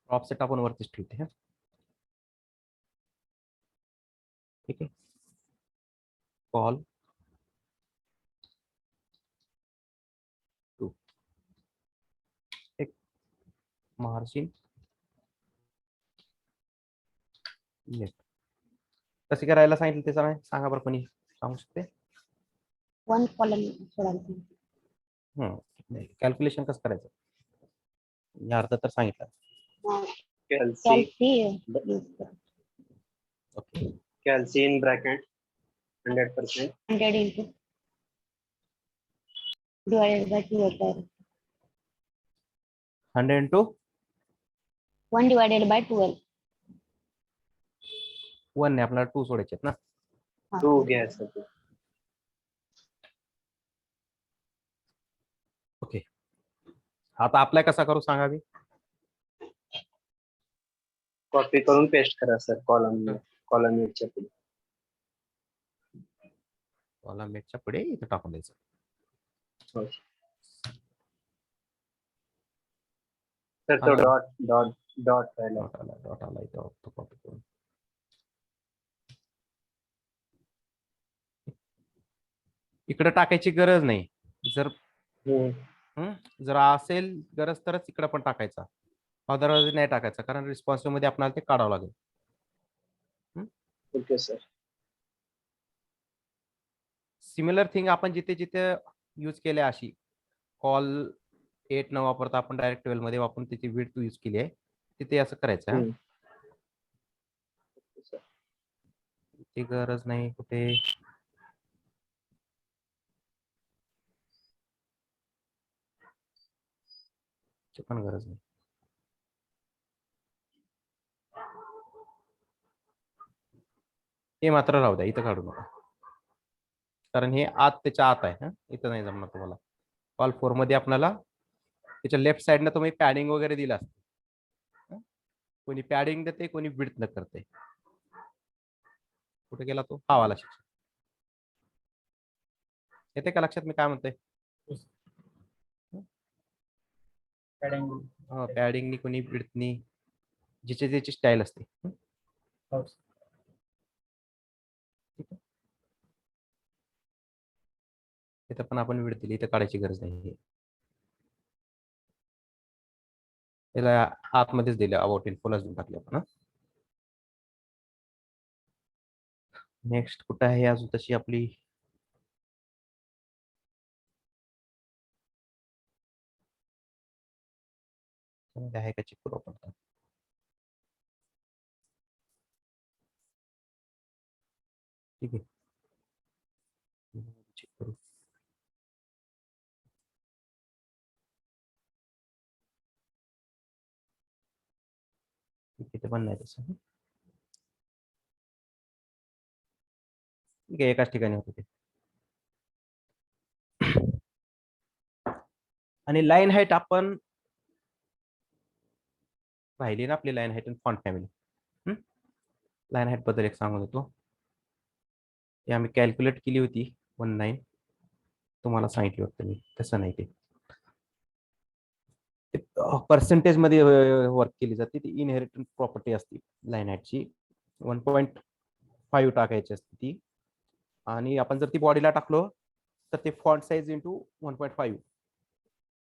Offset आपण वरतीच ठेवते. हा ठीक आहे. कॉल टू एक मार्जिन लेफ्ट कसे करायला सांगितलं ते सांगा बरं, कोणी सांगू शकते? 1 कॉलम सोडायचं. कॅल्क्युलेशन कसं करायचं या अर्थ तर सांगितलं. कॅल्सी यूज कर. Okay. Calci in bracket 100%. 100 into divided by 2 होता है. 100 into 1 divided by 12. 1 ने आपल्याला 2 सोडायचे ना. हाँ. 2 gas. ओके. आता अप्लाय कसा करू सांगा मी. कॉपी करून पेस्ट करा सर कॉलम च्या पुढे. कॉलम मेटच्या पुढे इथे टाकून द्यायचं. हो. सर तो डॉट राहिला. डॉट आला इथे तो कॉपी करून. इकडे टाकायची गरज नाही. जर असेल गरज तरच इकडे पण टाकायचा, अदरवाईज नाही टाकायचा, कारण रिस्पॉन्सिव्ह मध्ये आपल्याला ते काढावं लागेल. Okay sir. सिमिलर थिंग आपण जिथे जिथे यूज केले अशी कॉल 8 न वापरता आपण डायरेक्ट 12 मध्ये वापरून त्याची विड्थ यूज केली आहे, तिथे असं करायचं आहे. ती गरज नाही कुठे. पण गरज नाही. हे मात्र राहू द्या, इथं काढू नका, कारण हे आत त्याच्या आत आहे. इथं नाही जमणार तुम्हाला. कॉल 4 मध्ये आपल्याला त्याच्या लेफ्ट साइडनं तुम्ही पॅडिंग वगैरे दिला असतं. कोणी पॅडिंग देते, कोणी विड्थ न करते. कुठे गेला तो हा वाला शिक्षक. येते का लक्षात मी काय म्हणतोय? पॅडिंगनी कोणी विड्थनी जिचे ज्याची स्टाईल असते. इथं पण आपण विड्थ दिली, इथं काढायची गरज नाही. त्याला आतमध्येच दिलं, अबाउट इन्फोलाच देऊन टाकले आपण. नेक्स्ट कुठं आहे अजून तशी आपली आहे का चेक करू आपण. ठीक आहे, चेक करू. इथे पण नाही तसं. ठीक आहे, एकाच ठिकाणी होते ते. आणि लाईन हाईट आपण पाहिली ना, आपली लाईन हाईट आणि फॉन्ट फॅमिली. लाईन हाईट बद्दल एक सांगत होतो, ते आम्ही कॅल्क्युलेट केली होती 19. तुम्हाला सांगितली होतं मी, तसं नाही ते पर्सेंटेज मध्ये वर्क केली जाते. ती इनहेरिटंट प्रॉपर्टी असते लाईन हाईटची. 1.5 टाकायची असते ती, आणि आपण जर ती बॉडीला टाकलो तर ते फॉन्ट साईज इंटू 1.5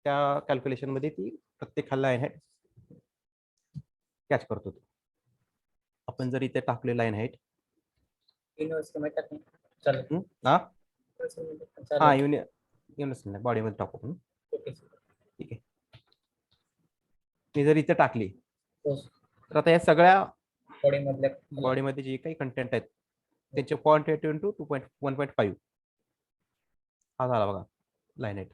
त्या कॅल्क्युलेशन मध्ये ती प्रत्येक लाईन हाईट कॅच करतो. आपण जर इथे टाकले लाईन हाईट हा युनिट बॉडी मध्ये टाकू. ठीक आहे, मी जर इथे टाकली तर आता या सगळ्या बॉडीमध्ये जे काही कंटेंट आहेत त्याचे 0.8 इंटू 1.5 हा झाला बघा लाईन हाईट.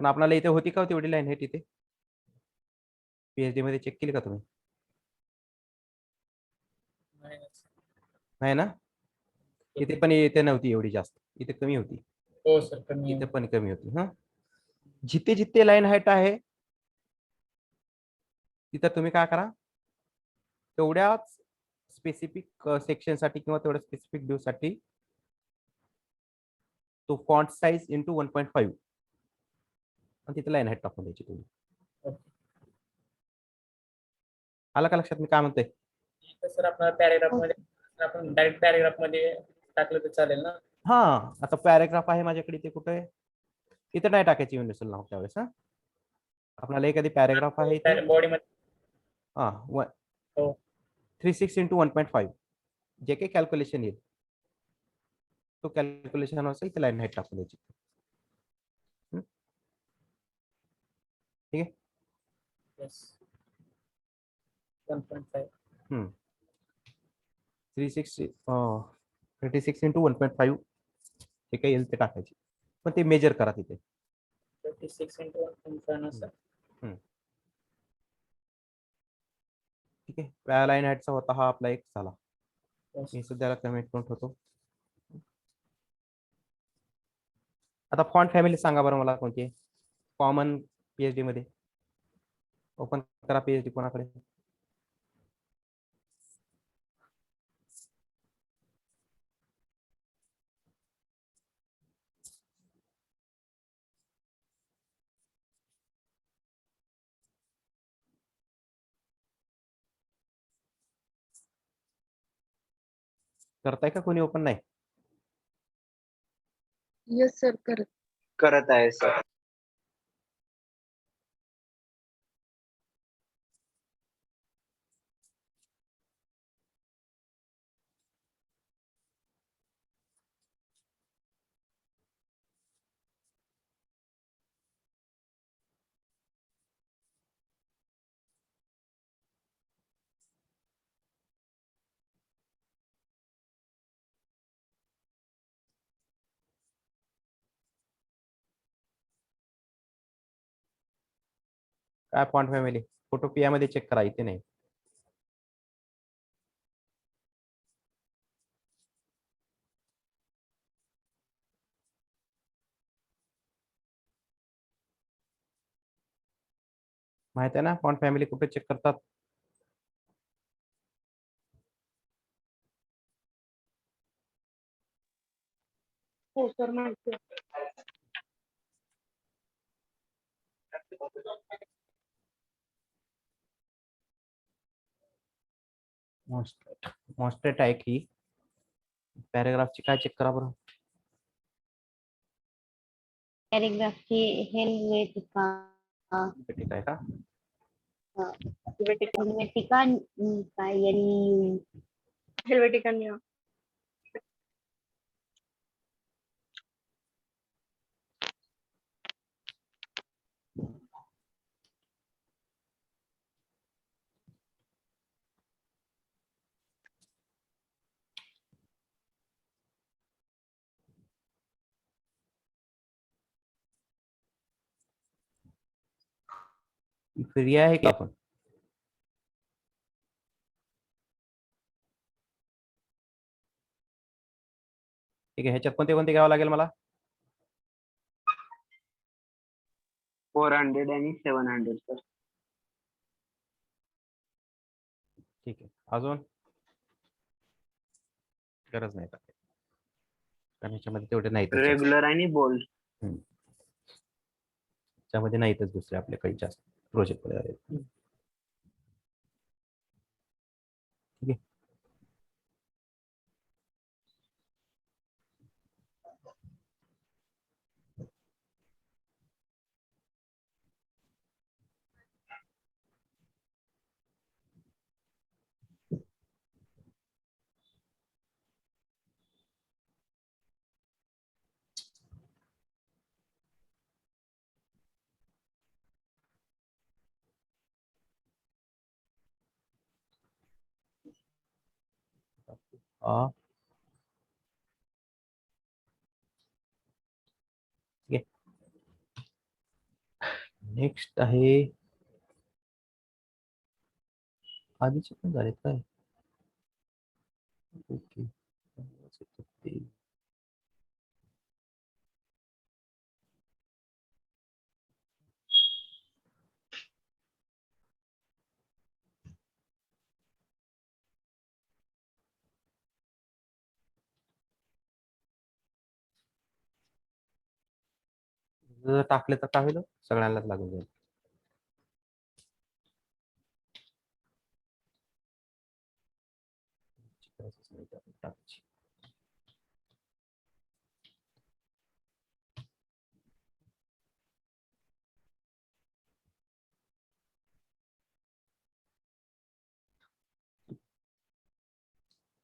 पण आपल्याला इथे होती का तेवढी लाईन हाईट? इथे पीएचडी मध्ये चेक केली का तुम्ही? नाही ना, इथे पण इथे नव्हती एवढी जास्त, इथे कमी होती. हो सर, कमी इथे पण कमी होती. जिथे जिथे लाईन हाईट आहे तिथं तुम्ही काय करा, तेवढ्याच स्पेसिफिक सेक्शन साठी किंवा तेवढ्या स्पेसिफिक ड्यू साठी तो फॉन्ट साइज इंटू 1.5 आणि तिथे लाईन हाईट टाकून द्यायची तुम्ही. आलं का लक्षात मी काय म्हणतोय? सर आपल्याला पॅरेग्राफ मध्ये आपण डायरेक्ट पॅरेग्राफ मध्ये टाकलं तर चालेल ना? हा, आता पॅरेग्राफ आहे माझ्याकडे, ते कुठे आहे? इथे नाही टाकायची युनिव्हर्सल नाव त्यावेळेस. हा, आपल्याला एखादी पॅरेग्राफ आहे इथे. बॉडी मध्ये. हा, हो. 36 × 1.5 जे काही कॅल्क्युलेशन येईल तो कॅल्क्युलेशन असेल ते लाईन हाईट टाकून द्यायची. ठीक आहे. Yes. 1.5. 36 × 1.5 जे काही येईल ते टाकायचे, पण ते मेजर करा तिथे. 36 × 1.5 ना सर. ठीक आहे. व्या लाईन हाईटचा होता हा आपला एक झाला. Yes. मी सध्याला कमेंट करून ठेवतो. आता फॉन्ट फॅमिली सांगा बरं मला कोणती आहे कॉमन पीएचडी मध्ये. ओपन करा पीएचडी कोणाकडे. करताय का कोणी ओपन? नाही. येस सर करत. करत आहे सर. काय फॉन्ट फॅमिली फोटोपिया मध्ये चेक करा, इथे नाही. माहित आहे ना फॉन्ट फॅमिली कुठे चेक करतात? हो सर माहिती. मॉन्स्ट्रेट आहे की पॅरेग्राफची काय चेक करा बरं. पॅरेग्राफची हेल्वेटिका. ठीक आहे का? हेल्वेटिका काय हेल्वेटिका नियम. फ्री आहे का आपण? ठीक आहे. ह्याच्यात कोणते कोणते घ्यावं लागेल मला? 400 आणि 700 सर. ठीक आहे. अजून गरज नाही टाकायची. कारण ह्याच्यामध्ये तेवढे नाहीत. रेग्युलर आणि बोल्ड. त्यामध्ये नाहीतच दुसरे आपले काही जास्त प्रोजेक्ट मध्ये आले. ठीक आहे. नेक्स्ट आहे आधीचे पण झालेत काय? ओके. जर टाकले तर काय होईल? सगळ्यांनाच लागून जाईल.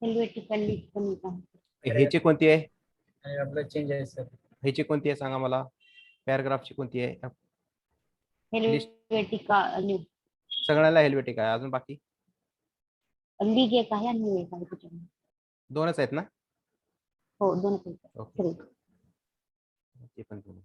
हेल्वेटिकल लिस्ट पण येत आहे. ह्याची कोणती आहे? आणि आपलं चेंज आहे सर. ह्याची कोणती आहे सांगा मला. पॅराग्राफची कोणती आहे? हेल्वेटिका सगळ्याला हेल्वेटिक आहे. अजून बाकी लीग एक आहे आणि एक आहे त्याच्यामध्ये. दोनच आहेत ना? हो, दोन आहेत. ओके. Three. ते पण दोन.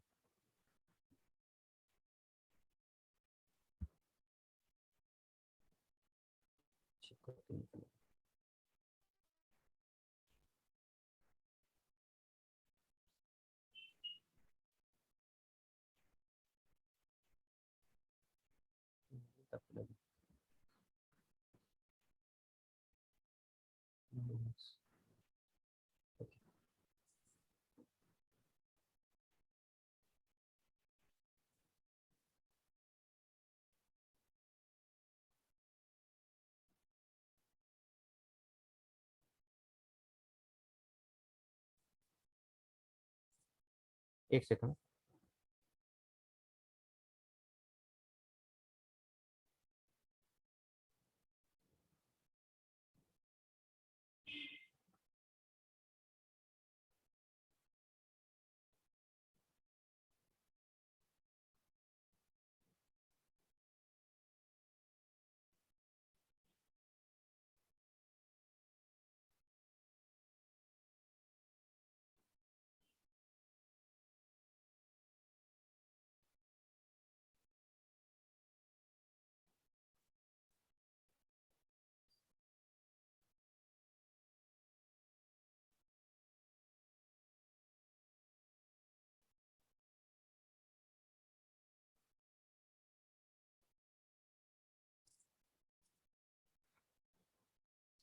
एक सेकंड.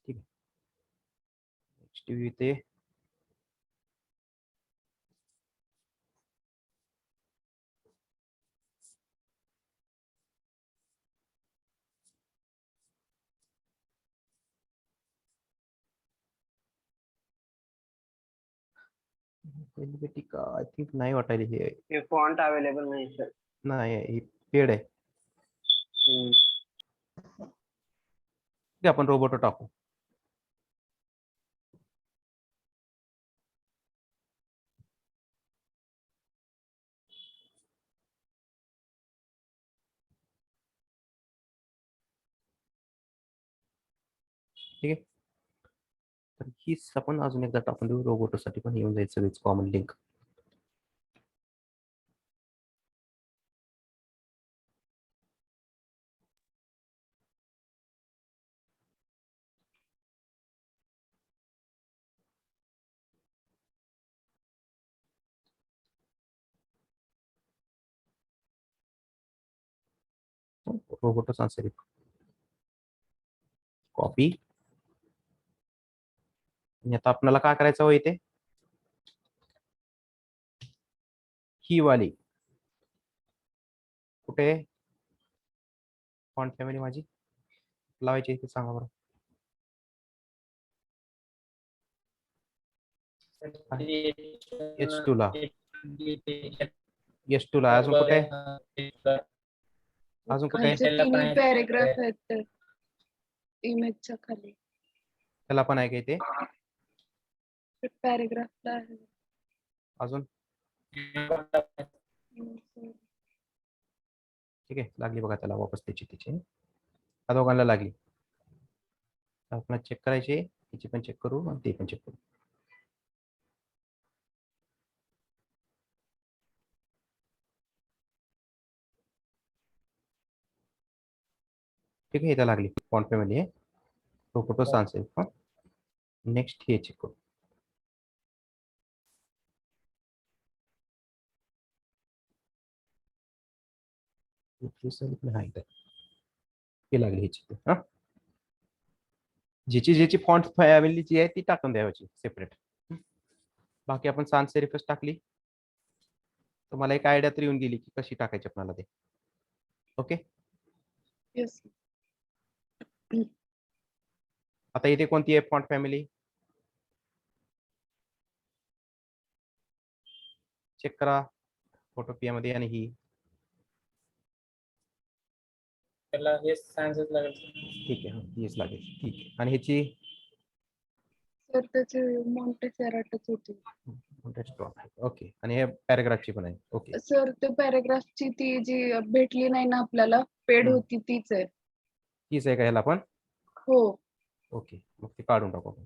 ठीक आहे. नेक्स्ट येते हेल्वेटिका. आय थिंक नाही वाटायला हे. हे फॉन्ट अवेलेबल नाही सर. नाही ही पेड आहे. हम्म. ते आपण रोबोट टाकू. ठीक आहे. तर हीच आपण अजून एकदा टाकून देऊ. रोबोटसाठी पण येऊन जाईल सगळीच common link. Robot answer copy. आणि आता आपल्याला काय करायचं हवं इथे. ही वाली कुठे फॉन्ट फॅमिली माझी लावायची इथे सांगा बरं. H2 ला. H2 ला अजून कुठे अजून कुठे पॅराग्राफ आहेत इमेजच्या खाली. त्याला पण आहे का इथे पॅराग्राफला अजून. ठीक आहे. लागली बघा त्याला वापस त्याची त्या दोघांना लागली. आपण चेक करायचे. याची पण चेक करू आणि ते पण चेक करू. ठीक आहे. इथं लागली फॉन्ट फॅमिली आहे. तो फोटो आन्सर. नेक्स्ट हे चेक करू. हे लागली ह्याची. हा ज्याची फॉन्ट फॅमिली जी आहे ती टाकून द्यायची सेपरेट. बाकी आपण sans serifच टाकली. तुम्हाला एक आयडिया तर येऊन गेली की कशी टाकायची आपल्याला ते. ओके. आता इथे कोणती आहे फॉन्ट फॅमिली चेक करा. फोटोपिया मध्ये आणि ही त्याला हे सायन्सच लागेल. ठीक आहे. हीच लागेल. ठीक आहे. आणि ह्याची सर त्याचे मॉन्टेसेराटच होती. ओके. आणि हे पॅराग्राफची पण आहे. ओके. सर ते पॅराग्राफची ती जी भेटली नाही ना आपल्याला पेड हम्म. होती तीच आहे. तीच आहे का ह्याला पण? हो. ओके, मग ते काढून टाकू आपण.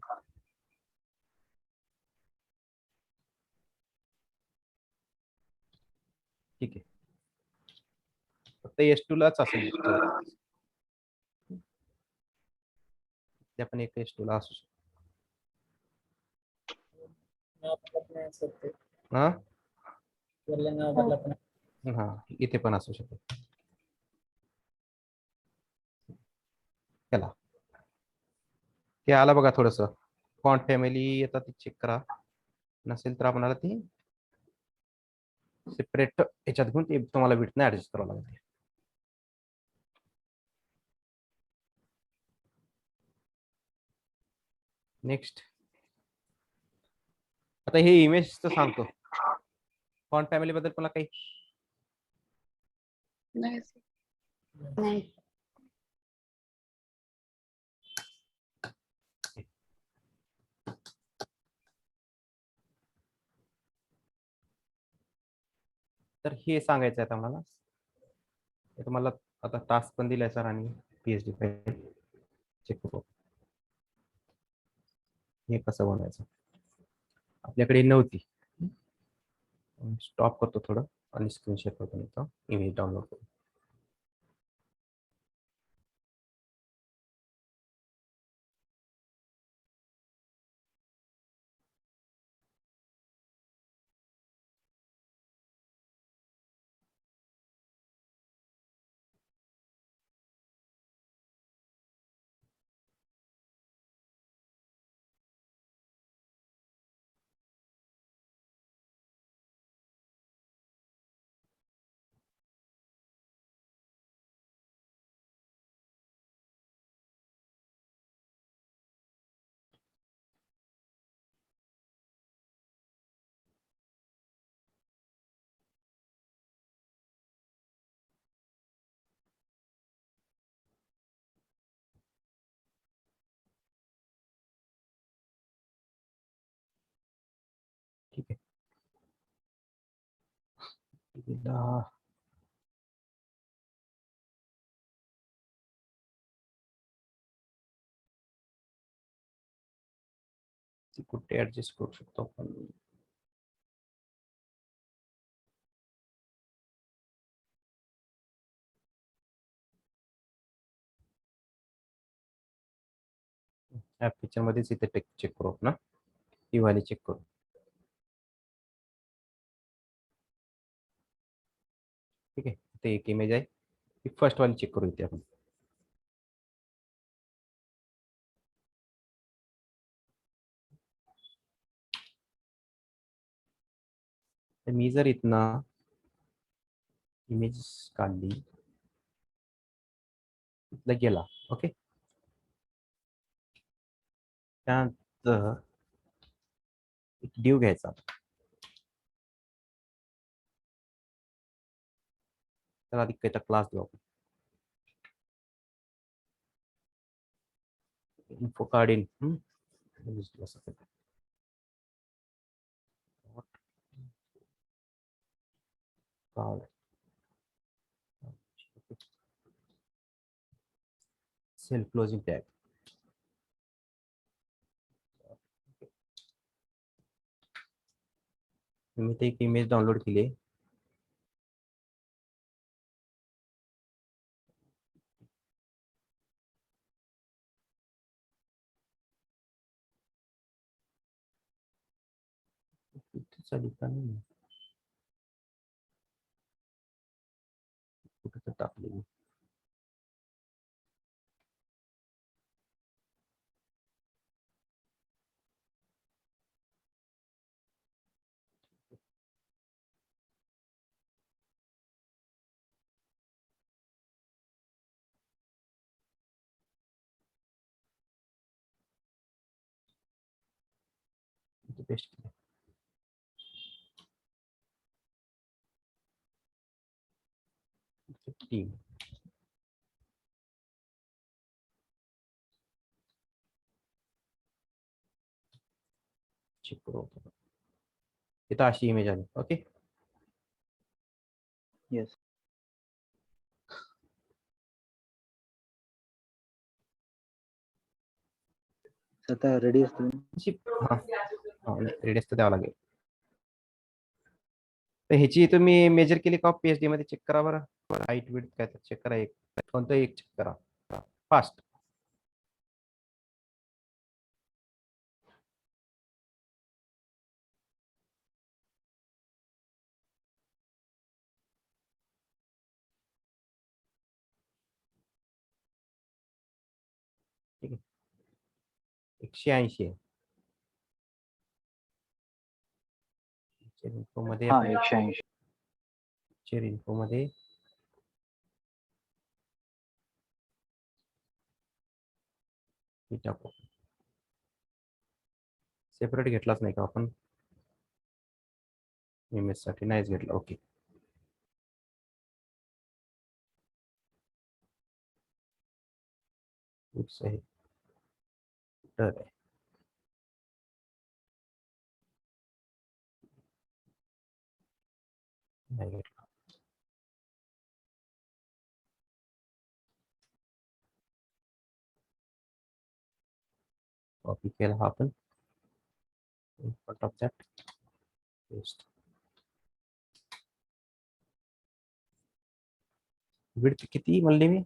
ठीक आहे. फक्त S2 लाच असेल. ते पण एक S2 ला असू शकतो. नाव बदलत नाही सर ते. हा वरलं नाव हो. बदला पण हा, इथे पण असू शकतो. चला, ते आला बघा. थोडस फॉन्ट फॅमिली येतात ते चेक करा. नसेल तर आपल्याला ती सेपरेट याच्यात घेऊन ते तुम्हाला विथ नाही ऍडजस्ट करावं लागेल. नेक्स्ट, आता हे इमेजचं सांगतो. फॉन्ट फॅमिली बद्दल मला काही नाही सर. नाही. तर हे सांगायचं आहे आता मला. हे तुम्हाला आता टास्क पण दिलाय सर आणि PhD फाईल चेक करू. हे कसं बनवायचं आपल्याकडे नव्हती. स्टॉप करतो थोडं आणि स्क्रीन शेअर करतो. इथं इमेज डाउनलोड करू. ठीक आहे. कुठे ऍडजस्ट करू शकतो आपण. ऍप फीचर मध्येच इथे टेक चेक करू ना. ही वाली चेक करू. ठीक आहे. इथे एक इमेज आहे. ही फर्स्ट वाली चेक करू इथे आपण. तर मी जर इथनं इमेज काढली, इथलं गेला. ओके. त्यानंतर एक ड्यू घ्यायचा. तर आधी त्याचा क्लास देऊ आपण. Info card in card self closing tag. मी ते एक इमेज डाउनलोड केली आहे. कुठे तर टाकली. पेस्ट केली. टीम. चेक करू आपण. इथं अशी इमेज आली. Okay, yes. आता रेडी असतो. रेडियस तर द्यावं लागेल. तर ह्याची तुम्ही मेजर केली का पीएचडी मध्ये? चेक करा बरं. हाईट विड्थ काय तर चेक करा. एक कोणतं एक चेक करा फास्ट. ठीक आहे, 180 आहे. इन्फो मध्ये हा, आपण 180. इन्फो मध्ये हे टाकू. सेपरेट घेतलाच नाही का आपण? इमेज साठी नाहीच घेतला. ओके, आहे तर आहे. नाही घेतला. कॉपी केला हा आपण. front of that paste. Width किती म्हणले मी?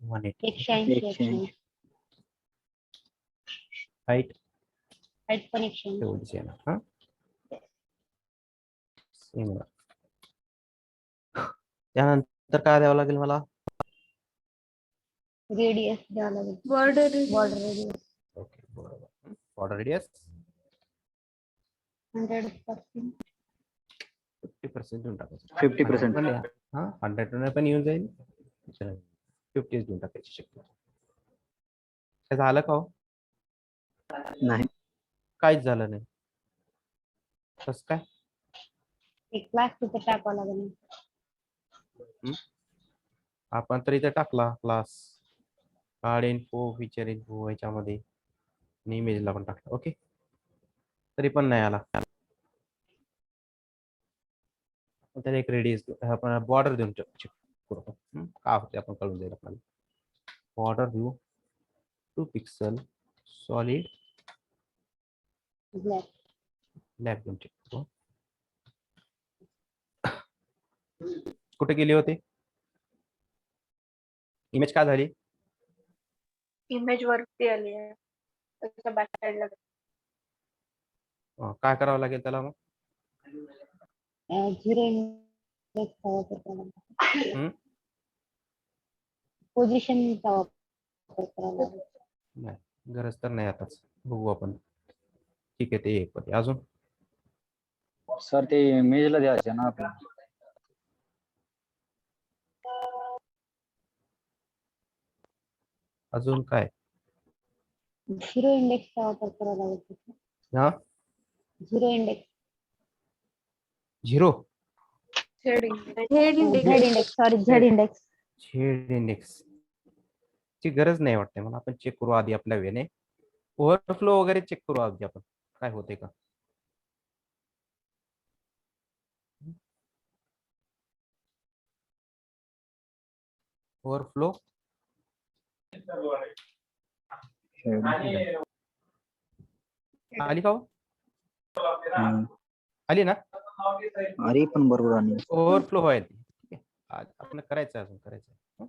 180. 180. हाईट हाईट पण 180. तेवढीच आहे ना? हा, सेम. त्यानंतर काय द्यावं लागेल मला? रेडियस द्यावं लागेल. बॉर्डर बॉर्डर रेडियस ओके, बरोबर. Border radius 100%. 50% देऊन टाकायचं. 50%. 100 हा, 100 पण येऊन जाईल. 50 देऊन टाकायची शक्यता. काय झालं का हो? नाही. काहीच झालं नाही. कसं काय? एक क्लास तिथे टाकावं लागेल. आपण तर इथे टाकला class card info, feature info याच्यामध्ये आणि इमेजला पण टाकला. ओके, तरी पण नाही आला. त्याला एक रेडियस आपण बॉर्डर देऊन चेक करू. का होते आपण कळून जाईल आपल्याला. Border view 2 pixel solid black. Black देऊन चेक करू. कुठे गेली होती इमेज? काय झाली? इमेज वरती आली आहे. त्याच्या बॅक साईडला काय करावं लागेल त्याला मग? 0 इंडेक्सचा वापर करावा. पोझिशनचा वापर करावा लागेल. नाही, गरज तर नाही आताच. बघू आपण. ठीक आहे, ते एक होते. अजून सर ते इमेजला द्यायचं ना आपल्याला. अजून काय? 0 इंडेक्सचा वापर करावा लागेल. हा, 0 index. 0 Z Z index. Sorry, Z index. Z index ची गरज नाही वाटते मला. आपण चेक करू आधी आपल्या वेने. ओव्हरफ्लो वगैरे चेक करू आधी आपण, काय होते का. ओव्हरफ्लो आली का हो? आली ना? अरे पण बरोबर आणि ओव्हरफ्लो व्हायला. ठीक आहे, आज आपण करायचं, अजून करायचं.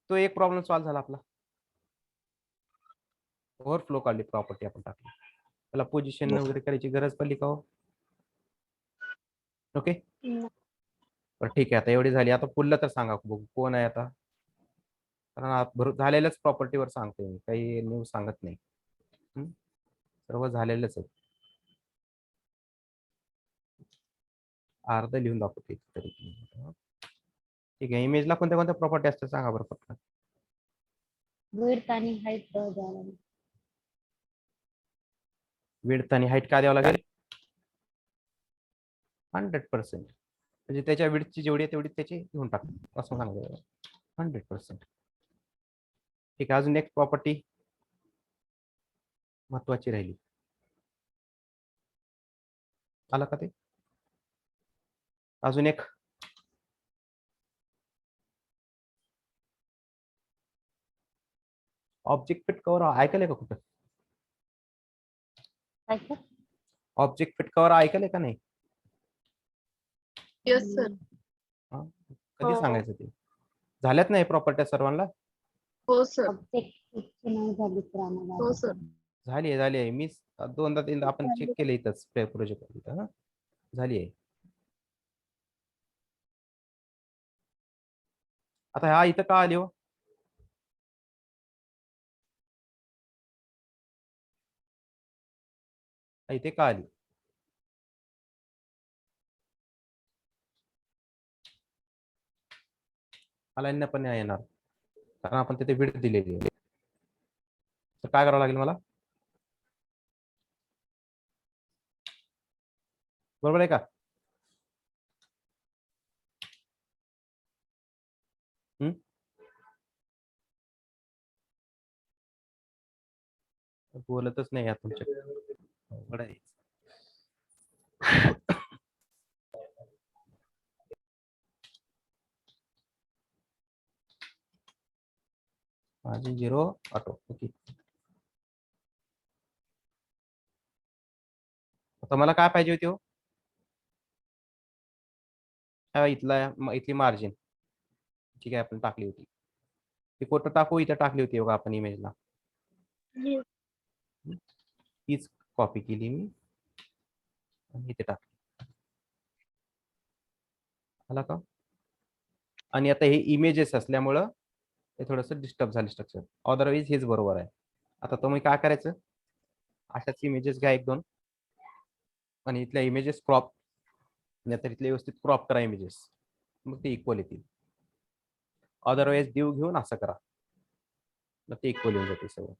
तो एक प्रॉब्लेम सॉल्व्ह झाला आपला. ओव्हरफ्लो काढली प्रॉपर्टी आपण टाकली. त्याला पोझिशन वगैरे करायची गरज पडली का हो? ओके, बरं ठीक आहे. आता एवढी झाली. आता पुढलं तर सांगा बघू कोण आहे आता. कारण झालेल्याच प्रॉपर्टीवर सांगतोय मी, काही न्यू सांगत नाही. सर्व झालेलंच आहे. अर्ध लिहून दाखवते तरी. ठीक आहे, इमेजला कोणत्या कोणत्या प्रॉपर्टी असतात सांगा बरं फक्त. विड्थ आणि हाईट द्यावं लागेल. विड्थ आणि हाईट काय द्यावं लागेल? 100%. म्हणजे त्याच्या विड्थची जेवढी आहे तेवढी त्याची घेऊन टाक असं सांगायचं. 100%. ठीक आहे, अजून नेक्स्ट प्रॉपर्टी महत्वाची राहिली. आला का ते? अजून एक ऑब्जेक्ट फिट कवर ऐकलंय का कुठं? काय सर? ऑब्जेक्ट फिट कवर ऐकलंय का नाही? Yes sir. हा? कधी हो. सांगायचं ते? झाल्यात नाही प्रॉपर्ट्या सर्वांना? हो सर. ऑब्जेक्ट नाही झाली तर आम्हाला हो सर. झाली आहे मी दोनदा तीनदा आपण चेक केलं इथंच प्रोजेक्ट इथं. हा झाली आहे. आता हा इथं का आली हो? इथे का आली? मला यांना पण नाही येणार कारण आपण तिथे विड्थ दिलेली आहे. तर काय करावं लागेल मला? बरोबर आहे का? बोलतच नाही यार तुमच्या. अवघड आहे. Margin 0 auto. ओके. आता मला काय पाहिजे होती हो? इथली मार्जिन ठीक आहे आपण टाकली होती. ती कुठं टाकू? इथं टाकली होती बघा आपण इमेजला. तीच कॉपी केली मी आणि इथे टाकली. आला का? आणि आता हे इमेजेस असल्यामुळं हे थोडंसं डिस्टर्ब झालं स्ट्रक्चर. अदरवाईज हेच बरोबर आहे. आता तुम्ही काय करायचं? अशाच इमेजेस घ्या 1-2 आणि इथल्या इमेजेस क्रॉप नाहीतर इथले व्यवस्थित क्रॉप करा इमेजेस. मग ते इक्वल येतील. अदरवाईज देव घेऊन असं करा. मग ते इक्वल येऊन जाते सगळं.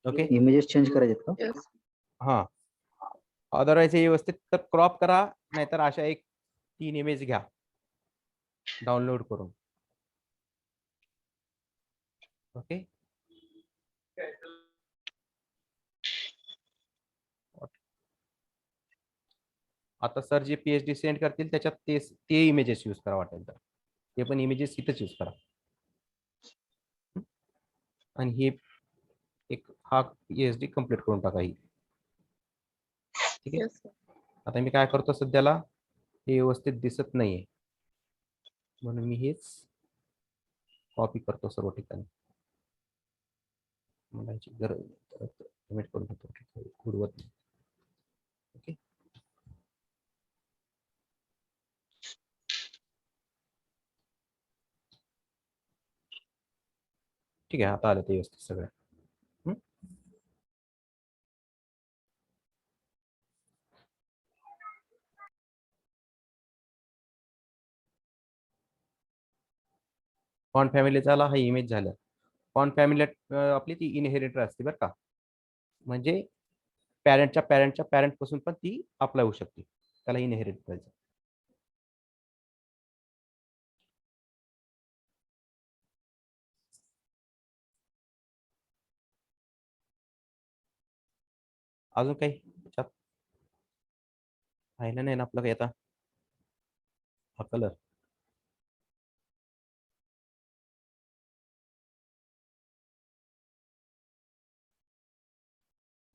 ओके. इमेजेस चेंज करायचे का? येस. हा. अदरवाईज हे व्यवस्थित तर क्रॉप करा नाहीतर अशा 3 इमेज घ्या डाउनलोड करून. ओके. आता सर जे PhD सेंड करतील त्याच्यात ते इमेजेस यूज करा वाटेल तर. ते पण इमेजेस इथंच यूज करा. आणि हे एक हा PhD कंप्लीट करून टाका ही. ठीक आहे. Yes sir. आता मी काय करतो सध्याला हे व्यवस्थित दिसत नाहीये म्हणून मी हेच कॉपी करतो सर्व ठिकाणी. मला याची गरज कमेंट करून घेतो गुडवत. ओके. ठीक आहे. आता आलं ते व्यवस्थित सगळं. फॉन्ट फॅमिली झाला. हा इमेज झाला. फॉन्ट फॅमिली आपली ती इनहेरिटर असते बरं का. म्हणजे पॅरेंटच्या पॅरेंट पासून पण ती अप्लाय होऊ शकते. त्याला इनहेरिट करायचं. अजून काही पाहिलं नाही ना आपलं काही आता. हा कलर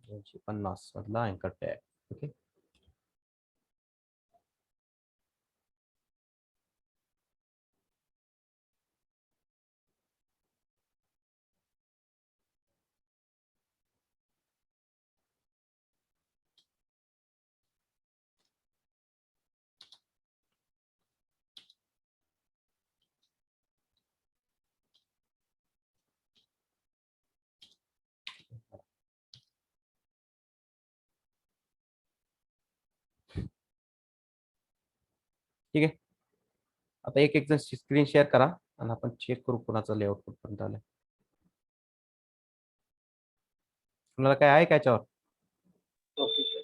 $250 मधला अँकर टॅग. ओके. ठीक आहे. आता एक जण स्क्रीन शेअर करा आणि आपण चेक करू कोणाचा लेआउट कुठपर्यंत आलाय. कुणाला काय आहे का याच्यावर? Okay sir.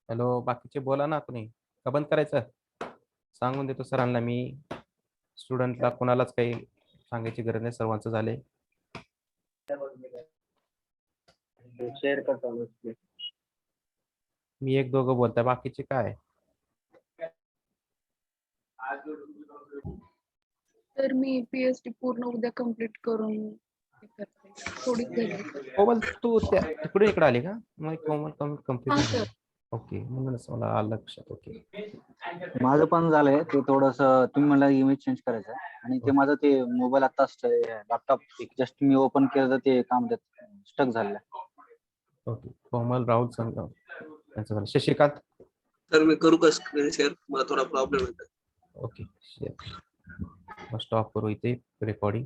हॅलो बाकीचे बोला ना कोणी. का बंद करायचं? सांगून देतो सरांना मी. स्टुडंटला कोणालाच काही सांगायची गरज नाही. सर्वांचं झालंय. शेअर करतो ना screen. मी एक दोघं बोलताय, बाकीचे काय? तर मी पीएचडी पूर्ण उद्या कंप्लीट करून हे करते. थोडीच झाली. कोमल तू तिकडे इकडे आली का? मग कोमल हा कम्प्लीट सर. ओके, म्हणूनच मला आलं लक्षात. ओके. माझं पण झालंय ते थोडस, तुम्ही मला इमेज चेंज करायचं आहे आणि ते माझं ते मोबाईल आता लॅपटॉप जस्ट मी ओपन केलं तर ते काम स्टक झालेलं आहे. ओके. कोमल राहुल संघ यांचं झालं. शशिकांत. तर मी करू का स्क्रीन शेअर? मला थोडा प्रॉब्लेम येतो. ओके, स्टॉप करू इथे रेकॉर्डिंग.